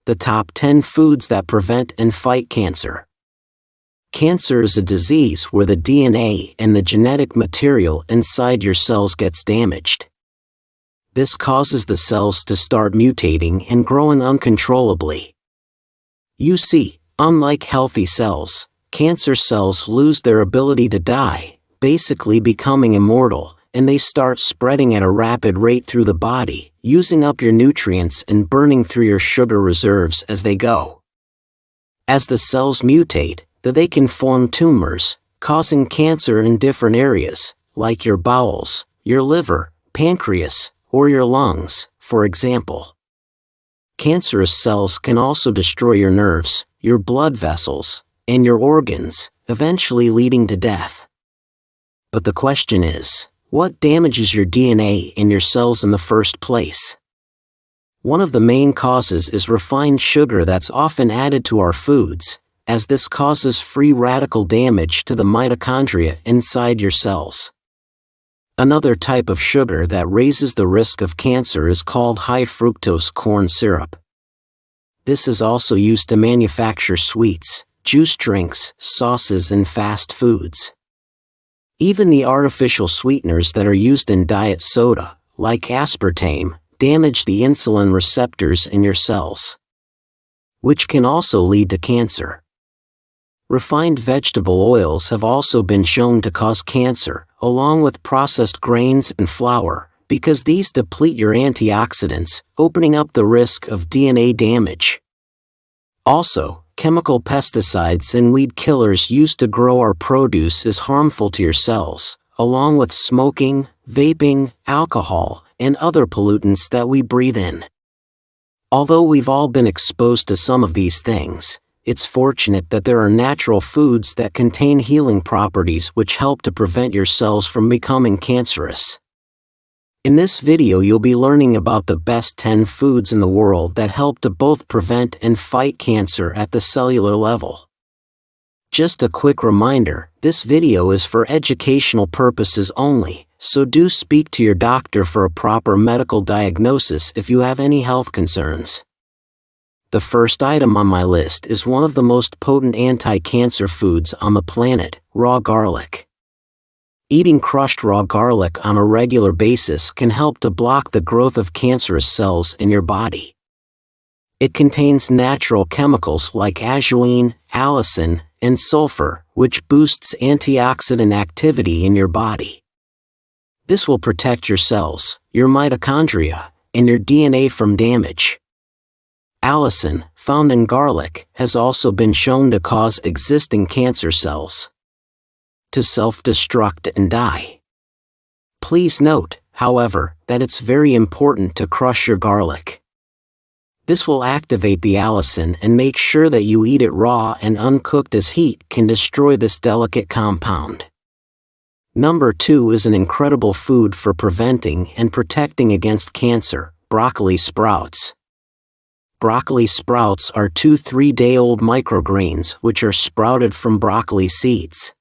the top 10 foods that prevent and fight cancer. Cancer is a disease where the DNA and the genetic material inside your cells gets damaged. This causes the cells to start mutating and growing uncontrollably. You see, unlike healthy cells, cancer cells lose their ability to die, basically becoming immortal, and they start spreading at a rapid rate through the body, using up your nutrients and burning through your sugar reserves as they go. As the cells mutate, they can form tumors, causing cancer in different areas, like your bowels, your liver, pancreas, or your lungs, for example. Cancerous cells can also destroy your nerves, your blood vessels, and your organs, eventually leading to death. But the question is, what damages your DNA in your cells in the first place? One of the main causes is refined sugar that's often added to our foods, as this causes free radical damage to the mitochondria inside your cells. Another type of sugar that raises the risk of cancer is called high fructose corn syrup. This is also used to manufacture sweets, juice drinks, sauces, and fast foods. Even the artificial sweeteners that are used in diet soda, like aspartame, damage the insulin receptors in your cells, which can also lead to cancer. Refined vegetable oils have also been shown to cause cancer, along with processed grains and flour, because these deplete your antioxidants, opening up the risk of DNA damage. Also, chemical pesticides and weed killers used to grow our produce is harmful to your cells, along with smoking, vaping, alcohol, and other pollutants that we breathe in. Although we've all been exposed to some of these things, it's fortunate that there are natural foods that contain healing properties which help to prevent your cells from becoming cancerous. In this video you'll be learning about the best 10 foods in the world that help to both prevent and fight cancer at the cellular level. Just a quick reminder, this video is for educational purposes only, so do speak to your doctor for a proper medical diagnosis if you have any health concerns. The first item on my list is one of the most potent anti-cancer foods on the planet, raw garlic. Eating crushed raw garlic on a regular basis can help to block the growth of cancerous cells in your body. It contains natural chemicals like ajoine, allicin, and sulfur, which boosts antioxidant activity in your body. This will protect your cells, your mitochondria, and your DNA from damage. Allicin, found in garlic, has also been shown to cause existing cancer cells to self-destruct and die. Please note, however, that it's very important to crush your garlic. This will activate the allicin and make sure that you eat it raw and uncooked, as heat can destroy this delicate compound. Number 2 is an incredible food for preventing and protecting against cancer, broccoli sprouts. Broccoli sprouts are 2-3-day-old microgreens which are sprouted from broccoli seeds.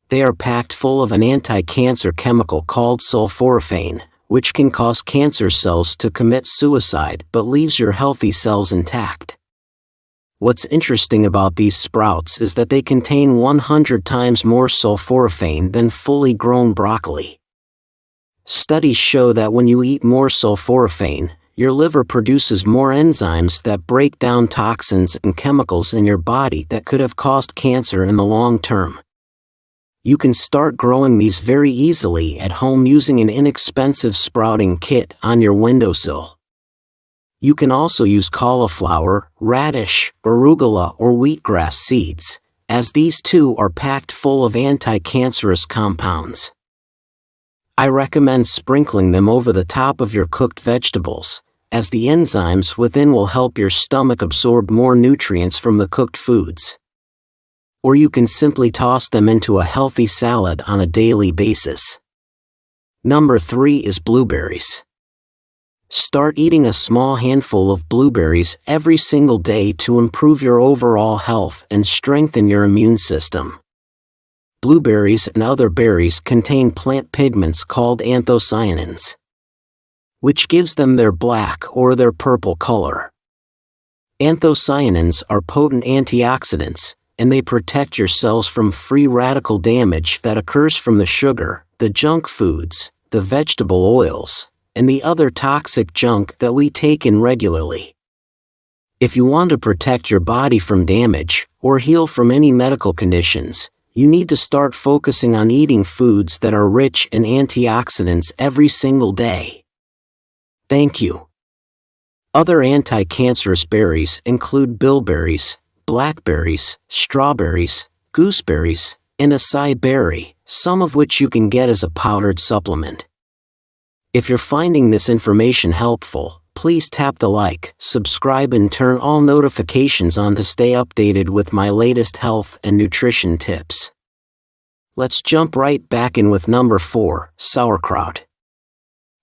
They are packed full of an anti-cancer chemical called sulforaphane, which can cause cancer cells to commit suicide but leaves your healthy cells intact. What's interesting about these sprouts is that they contain 100 times more sulforaphane than fully grown broccoli. Studies show that when you eat more sulforaphane, your liver produces more enzymes that break down toxins and chemicals in your body that could have caused cancer in the long term. You can start growing these very easily at home using an inexpensive sprouting kit on your windowsill. You can also use cauliflower, radish, arugula, or wheatgrass seeds, as these too are packed full of anti-cancerous compounds. I recommend sprinkling them over the top of your cooked vegetables, as the enzymes within will help your stomach absorb more nutrients from the cooked foods. Or you can simply toss them into a healthy salad on a daily basis. Number 3 is blueberries. Start eating a small handful of blueberries every single day to improve your overall health and strengthen your immune system. Blueberries and other berries contain plant pigments called anthocyanins, which gives them their black or their purple color. Anthocyanins are potent antioxidants, and they protect your cells from free radical damage that occurs from the sugar, the junk foods, the vegetable oils, and the other toxic junk that we take in regularly. If you want to protect your body from damage, or heal from any medical conditions, you need to start focusing on eating foods that are rich in antioxidants every single day. Thank you. Other anti-cancerous berries include bilberries, blackberries, strawberries, gooseberries, and acai berry, some of which you can get as a powdered supplement. If you're finding this information helpful, please tap the like, subscribe and turn all notifications on to stay updated with my latest health and nutrition tips. Let's jump right back in with number 4, sauerkraut.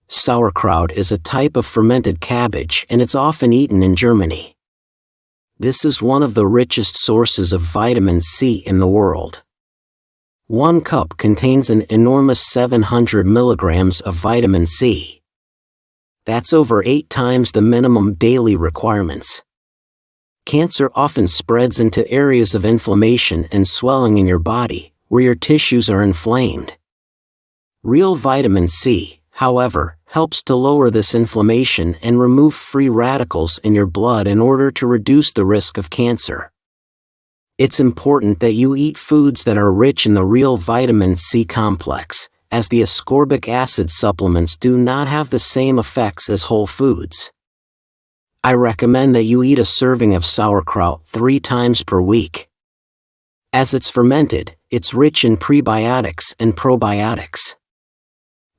Sauerkraut is a type of fermented cabbage and it's often eaten in Germany. This is one of the richest sources of vitamin C in the world. 1 cup contains an enormous 700 milligrams of vitamin C. That's over 8 times the minimum daily requirements. Cancer often spreads into areas of inflammation and swelling in your body, where your tissues are inflamed. Real vitamin C, however, helps to lower this inflammation and remove free radicals in your blood in order to reduce the risk of cancer. It's important that you eat foods that are rich in the real vitamin C complex, as the ascorbic acid supplements do not have the same effects as whole foods. I recommend that you eat a serving of sauerkraut 3 times per week. As it's fermented, it's rich in prebiotics and probiotics.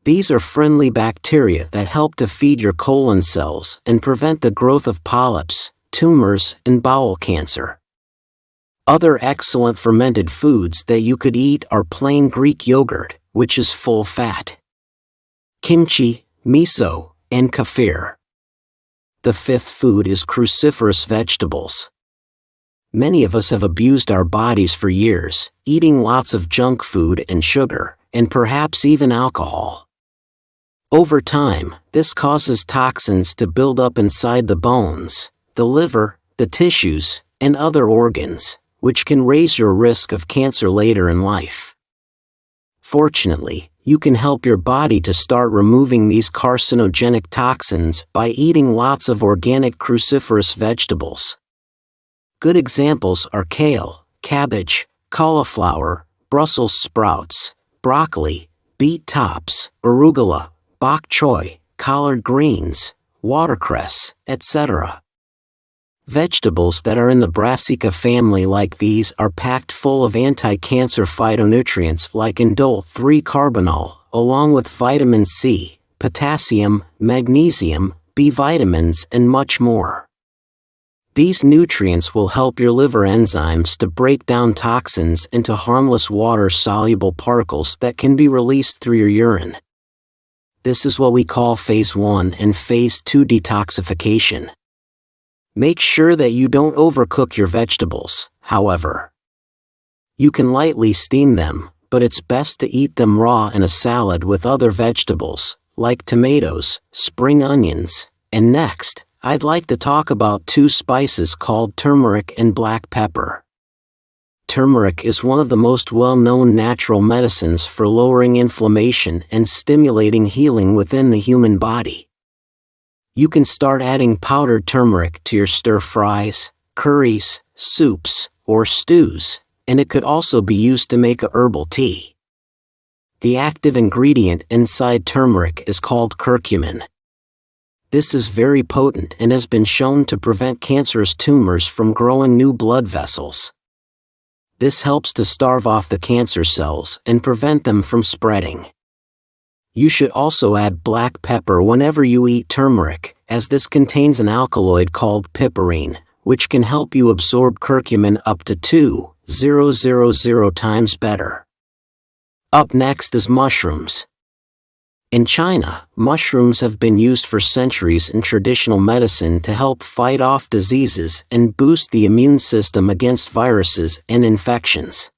These are friendly bacteria that help to feed your colon cells and prevent the growth of polyps, tumors, and bowel cancer. Other excellent fermented foods that you could eat are plain Greek yogurt, which is full fat, kimchi, miso, and kefir. The 5th food is cruciferous vegetables. Many of us have abused our bodies for years, eating lots of junk food and sugar, and perhaps even alcohol. Over time, this causes toxins to build up inside the bones, the liver, the tissues, and other organs, which can raise your risk of cancer later in life. Fortunately, you can help your body to start removing these carcinogenic toxins by eating lots of organic cruciferous vegetables. Good examples are kale, cabbage, cauliflower, Brussels sprouts, broccoli, beet tops, arugula, bok choy, collard greens, watercress, etc. Vegetables that are in the brassica family like these are packed full of anti-cancer phytonutrients like indole 3-carbinol, along with vitamin C, potassium, magnesium, B vitamins and much more. These nutrients will help your liver enzymes to break down toxins into harmless water-soluble particles that can be released through your urine. This is what we call phase 1 and phase 2 detoxification. Make sure that you don't overcook your vegetables, however. You can lightly steam them, but it's best to eat them raw in a salad with other vegetables, like tomatoes, spring onions, and next, I'd like to talk about 2 spices called turmeric and black pepper. Turmeric is one of the most well-known natural medicines for lowering inflammation and stimulating healing within the human body. You can start adding powdered turmeric to your stir-fries, curries, soups, or stews, and it could also be used to make a herbal tea. The active ingredient inside turmeric is called curcumin. This is very potent and has been shown to prevent cancerous tumors from growing new blood vessels. This helps to starve off the cancer cells and prevent them from spreading. You should also add black pepper whenever you eat turmeric, as this contains an alkaloid called piperine, which can help you absorb curcumin up to 2,000 times better. Up next is mushrooms. In China, mushrooms have been used for centuries in traditional medicine to help fight off diseases and boost the immune system against viruses and infections.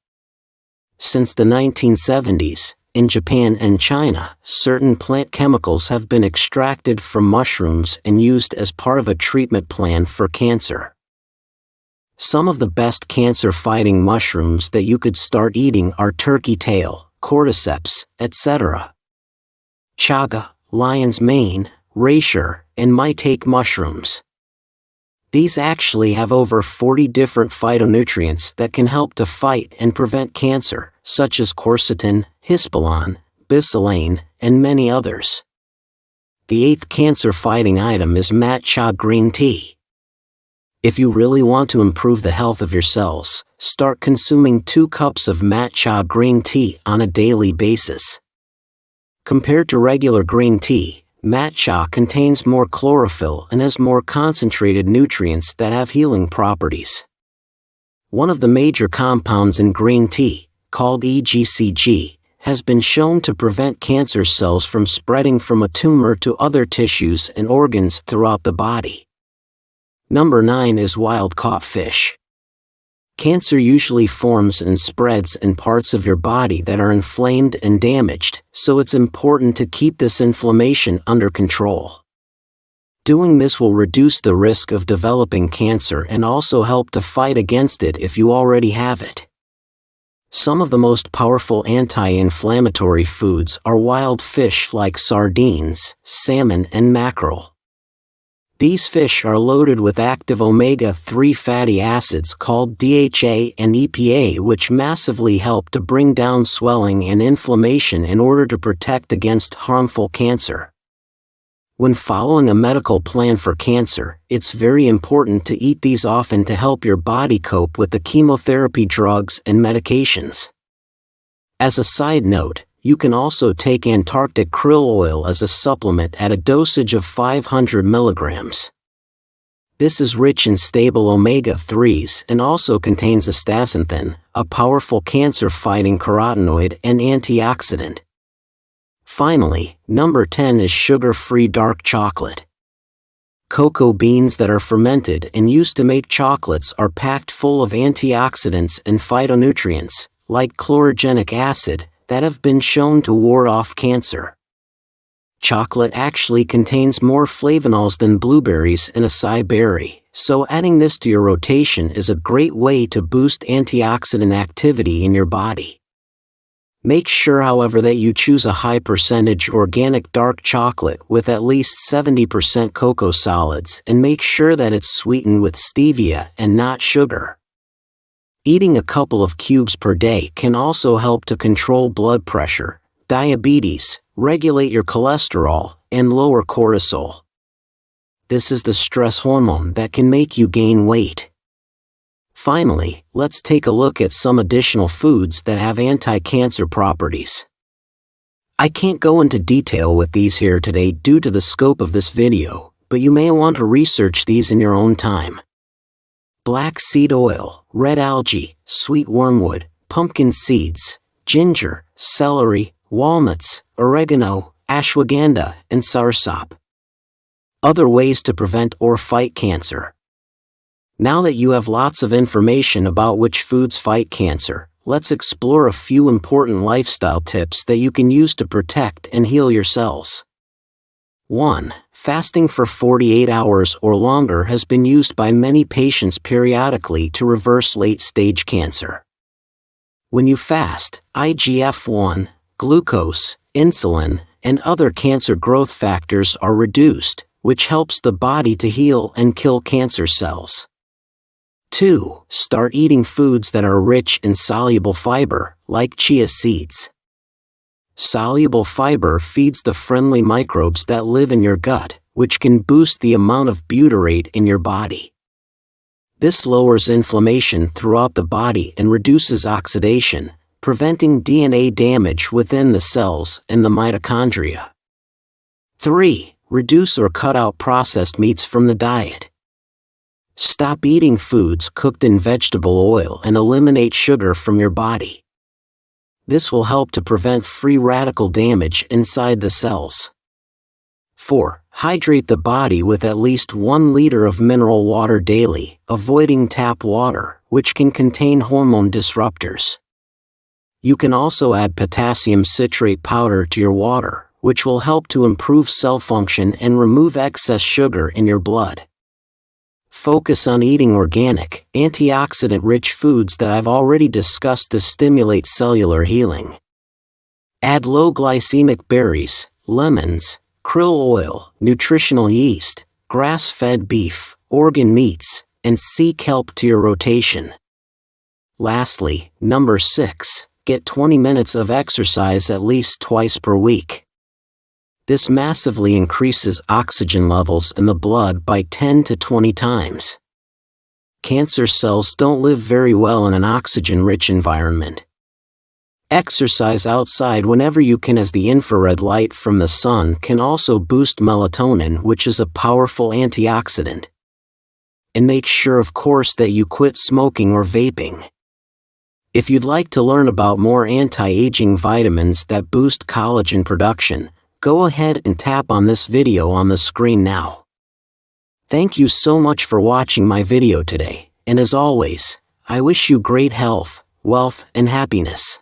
Since the 1970s, in Japan and China, certain plant chemicals have been extracted from mushrooms and used as part of a treatment plan for cancer. Some of the best cancer-fighting mushrooms that you could start eating are turkey tail, cordyceps, etc. Chaga, lion's mane, reishi, and maitake mushrooms. These actually have over 40 different phytonutrients that can help to fight and prevent cancer, such as quercetin, hispalon, bisalane, and many others. The 8th cancer-fighting item is matcha green tea. If you really want to improve the health of your cells, start consuming 2 cups of matcha green tea on a daily basis. Compared to regular green tea, matcha contains more chlorophyll and has more concentrated nutrients that have healing properties. One of the major compounds in green tea, called EGCG, has been shown to prevent cancer cells from spreading from a tumor to other tissues and organs throughout the body. Number 9 is wild-caught fish. Cancer usually forms and spreads in parts of your body that are inflamed and damaged, so it's important to keep this inflammation under control. Doing this will reduce the risk of developing cancer and also help to fight against it if you already have it. Some of the most powerful anti-inflammatory foods are wild fish like sardines, salmon, and mackerel. These fish are loaded with active omega-3 fatty acids called DHA and EPA, which massively help to bring down swelling and inflammation in order to protect against harmful cancer. When following a medical plan for cancer, it's very important to eat these often to help your body cope with the chemotherapy drugs and medications. As a side note, you can also take Antarctic krill oil as a supplement at a dosage of 500 milligrams. This is rich in stable omega-3s and also contains astaxanthin, a powerful cancer-fighting carotenoid and antioxidant. Finally, number 10 is sugar-free dark chocolate. Cocoa beans that are fermented and used to make chocolates are packed full of antioxidants and phytonutrients, like chlorogenic acid, that have been shown to ward off cancer. Chocolate actually contains more flavonols than blueberries and acai berry, so adding this to your rotation is a great way to boost antioxidant activity in your body. Make sure, however, that you choose a high-percentage organic dark chocolate with at least 70% cocoa solids, and make sure that it's sweetened with stevia and not sugar. Eating a couple of cubes per day can also help to control blood pressure, diabetes, regulate your cholesterol, and lower cortisol. This is the stress hormone that can make you gain weight. Finally, let's take a look at some additional foods that have anti-cancer properties. I can't go into detail with these here today due to the scope of this video, but you may want to research these in your own time. Black seed oil, red algae, sweet wormwood, pumpkin seeds, ginger, celery, walnuts, oregano, ashwagandha, and soursop. Other ways to prevent or fight cancer. Now that you have lots of information about which foods fight cancer, let's explore a few important lifestyle tips that you can use to protect and heal your cells. 1. Fasting for 48 hours or longer has been used by many patients periodically to reverse late-stage cancer. When you fast, IGF-1, glucose, insulin, and other cancer growth factors are reduced, which helps the body to heal and kill cancer cells. 2. Start eating foods that are rich in soluble fiber, like chia seeds. Soluble fiber feeds the friendly microbes that live in your gut, which can boost the amount of butyrate in your body. This lowers inflammation throughout the body and reduces oxidation, preventing DNA damage within the cells and the mitochondria. 3. Reduce or cut out processed meats from the diet. Stop eating foods cooked in vegetable oil and eliminate sugar from your body. This will help to prevent free radical damage inside the cells. 4. Hydrate the body with at least 1 liter of mineral water daily, avoiding tap water, which can contain hormone disruptors. You can also add potassium citrate powder to your water, which will help to improve cell function and remove excess sugar in your blood. Focus on eating organic, antioxidant-rich foods that I've already discussed to stimulate cellular healing. Add low glycemic berries, lemons, krill oil, nutritional yeast, grass-fed beef, organ meats, and sea kelp to your rotation. Lastly, number 6, get 20 minutes of exercise at least twice per week. This massively increases oxygen levels in the blood by 10 to 20 times. Cancer cells don't live very well in an oxygen-rich environment. Exercise outside whenever you can, as the infrared light from the sun can also boost melatonin, which is a powerful antioxidant. And make sure, of course, that you quit smoking or vaping. If you'd like to learn about more anti-aging vitamins that boost collagen production, go ahead and tap on this video on the screen now. Thank you so much for watching my video today, and as always, I wish you great health, wealth, and happiness.